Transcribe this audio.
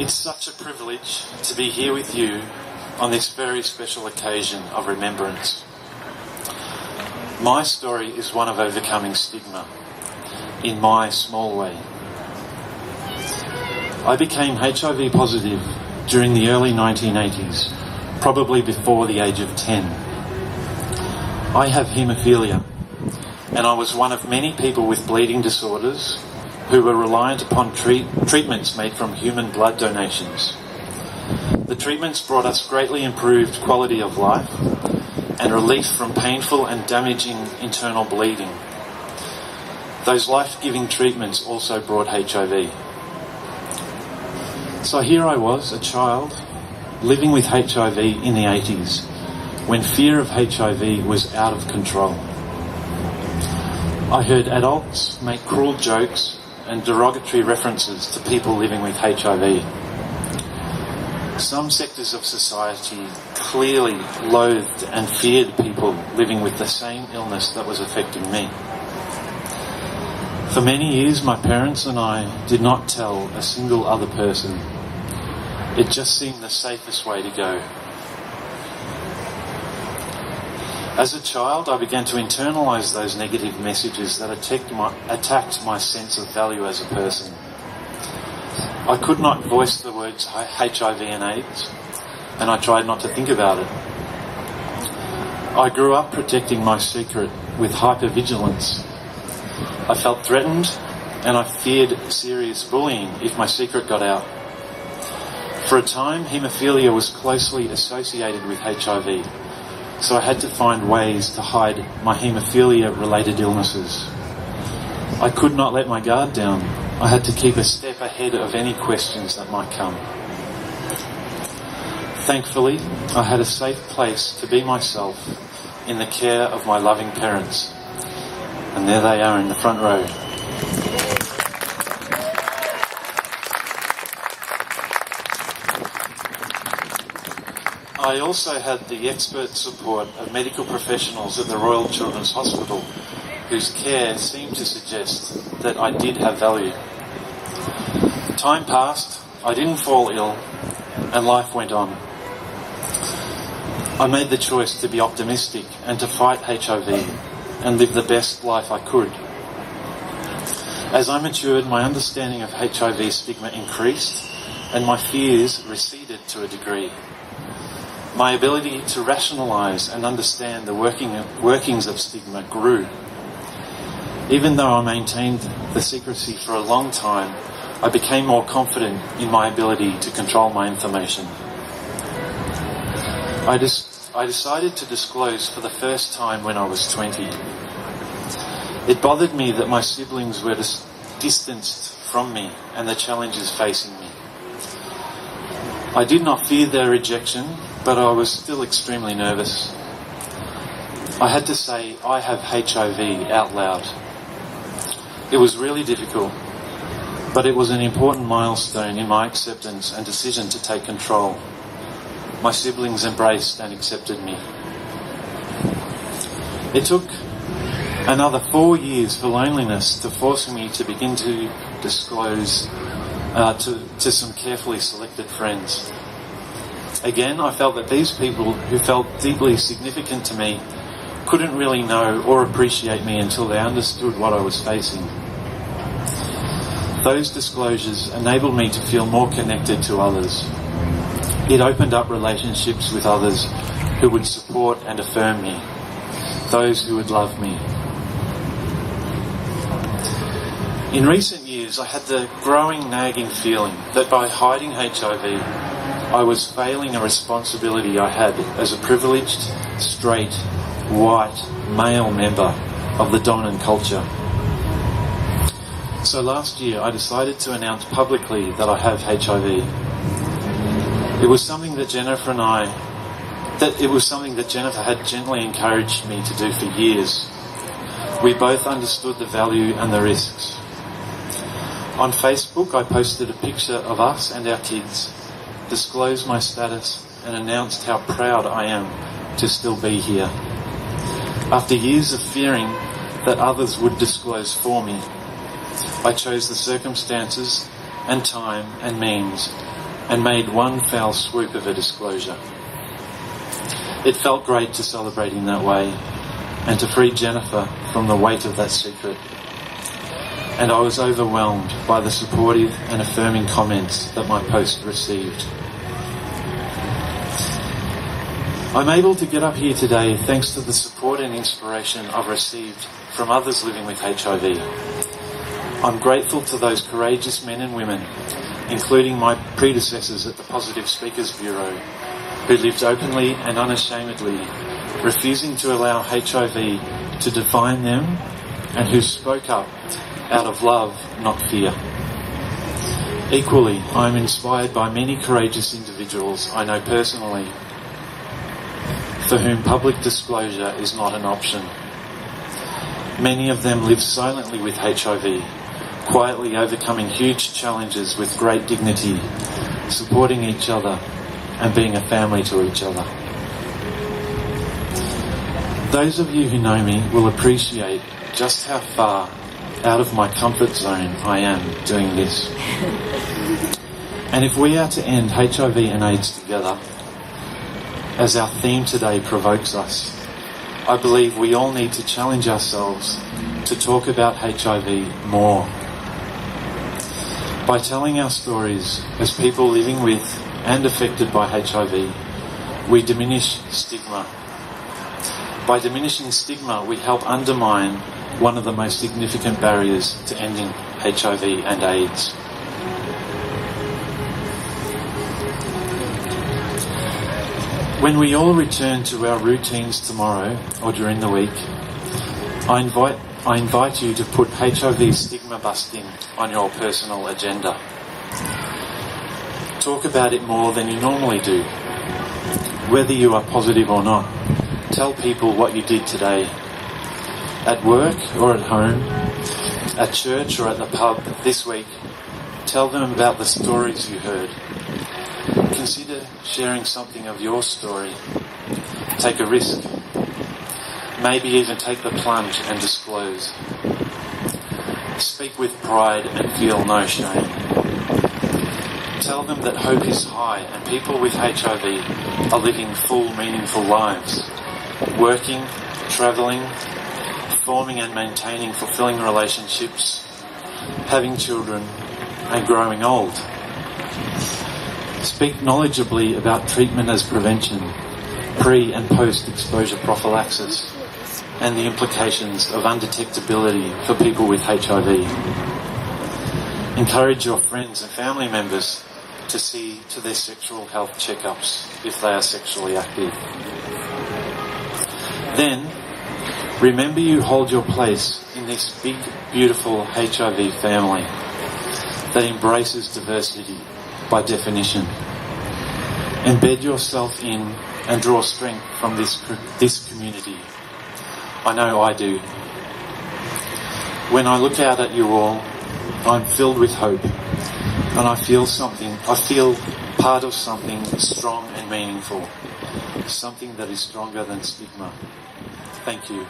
It's such a privilege to be here with you on this very special occasion of remembrance. My story is one of overcoming stigma, in my small way. I became HIV positive during the early 1980s, probably before the age of 10. I have haemophilia, and I was one of many people with bleeding disorders who were reliant upon treatments made from human blood donations. The treatments brought us greatly improved quality of life and relief from painful and damaging internal bleeding. Those life-giving treatments also brought HIV. So here I was, a child, living with HIV in the 80s, when fear of HIV was out of control. I heard adults make cruel jokes and derogatory references to people living with HIV. Some sectors of society clearly loathed and feared people living with the same illness that was affecting me. For many years, my parents and I did not tell a single other person. It just seemed the safest way to go. As a child, I began to internalise those negative messages that attacked my sense of value as a person. I could not voice the words HIV and AIDS, and I tried not to think about it. I grew up protecting my secret with hypervigilance. I felt threatened, and I feared serious bullying if my secret got out. For a time, haemophilia was closely associated with HIV, so I had to find ways to hide my haemophilia-related illnesses. I could not let my guard down. I had to keep a step ahead of any questions that might come. Thankfully, I had a safe place to be myself in the care of my loving parents. And there they are in the front row. I also had the expert support of medical professionals at the Royal Children's Hospital, whose care seemed to suggest that I did have value. Time passed, I didn't fall ill, and life went on. I made the choice to be optimistic and to fight HIV and live the best life I could. As I matured, my understanding of HIV stigma increased, and my fears receded to a degree. My ability to rationalise and understand the workings of stigma grew. Even though I maintained the secrecy for a long time, I became more confident in my ability to control my information. I decided to disclose for the first time when I was 20. It bothered me that my siblings were distanced from me and the challenges facing me. I did not fear their rejection, but I was still extremely nervous. I had to say, I have HIV out loud. It was really difficult, but it was an important milestone in my acceptance and decision to take control. My siblings embraced and accepted me. It took another 4 years for loneliness to force me to begin to disclose to some carefully selected friends. Again, I felt that these people who felt deeply significant to me couldn't really know or appreciate me until they understood what I was facing. Those disclosures enabled me to feel more connected to others. It opened up relationships with others who would support and affirm me, those who would love me. In recent years, I had the growing nagging feeling that by hiding HIV, I was failing a responsibility I had as a privileged, straight, white, male member of the dominant culture. So last year, I decided to announce publicly that I have HIV. It was something that Jennifer had gently encouraged me to do for years. We both understood the value and the risks. On Facebook, I posted a picture of us and our kids, disclosed my status, and announced how proud I am to still be here. After years of fearing that others would disclose for me, I chose the circumstances and time and means and made one foul swoop of a disclosure. It felt great to celebrate in that way and to free Jennifer from the weight of that secret. And I was overwhelmed by the supportive and affirming comments that my post received. I'm able to get up here today thanks to the support and inspiration I've received from others living with HIV. I'm grateful to those courageous men and women, including my predecessors at the Positive Speakers Bureau, who lived openly and unashamedly, refusing to allow HIV to define them, and who spoke up out of love, not fear. Equally, I am inspired by many courageous individuals I know personally, for whom public disclosure is not an option. Many of them live silently with HIV, quietly overcoming huge challenges with great dignity, supporting each other and being a family to each other. Those of you who know me will appreciate just how far out of my comfort zone I am doing this. And if we are to end HIV and AIDS together, as our theme today provokes us, I believe we all need to challenge ourselves to talk about HIV more. By telling our stories as people living with and affected by HIV, we diminish stigma. By diminishing stigma, we help undermine one of the most significant barriers to ending HIV and AIDS. When we all return to our routines tomorrow or during the week, I invite you to put HIV stigma busting on your personal agenda. Talk about it more than you normally do. Whether you are positive or not, tell people what you did today. At work or at home, at church or at the pub this week, tell them about the stories you heard. Consider sharing something of your story. Take a risk. Maybe even take the plunge and disclose. Speak with pride and feel no shame. Tell them that hope is high and people with HIV are living full, meaningful lives. Working, travelling, forming and maintaining fulfilling relationships, having children and growing old. Speak knowledgeably about treatment as prevention, pre- and post-exposure prophylaxis, and the implications of undetectability for people with HIV. Encourage your friends and family members to see to their sexual health checkups if they are sexually active. Then, remember you hold your place in this big, beautiful HIV family that embraces diversity by definition. Embed yourself in and draw strength from this community. I know I do. When I look out at you all, I'm filled with hope, and I feel part of something strong and meaningful, something that is stronger than stigma. Thank you.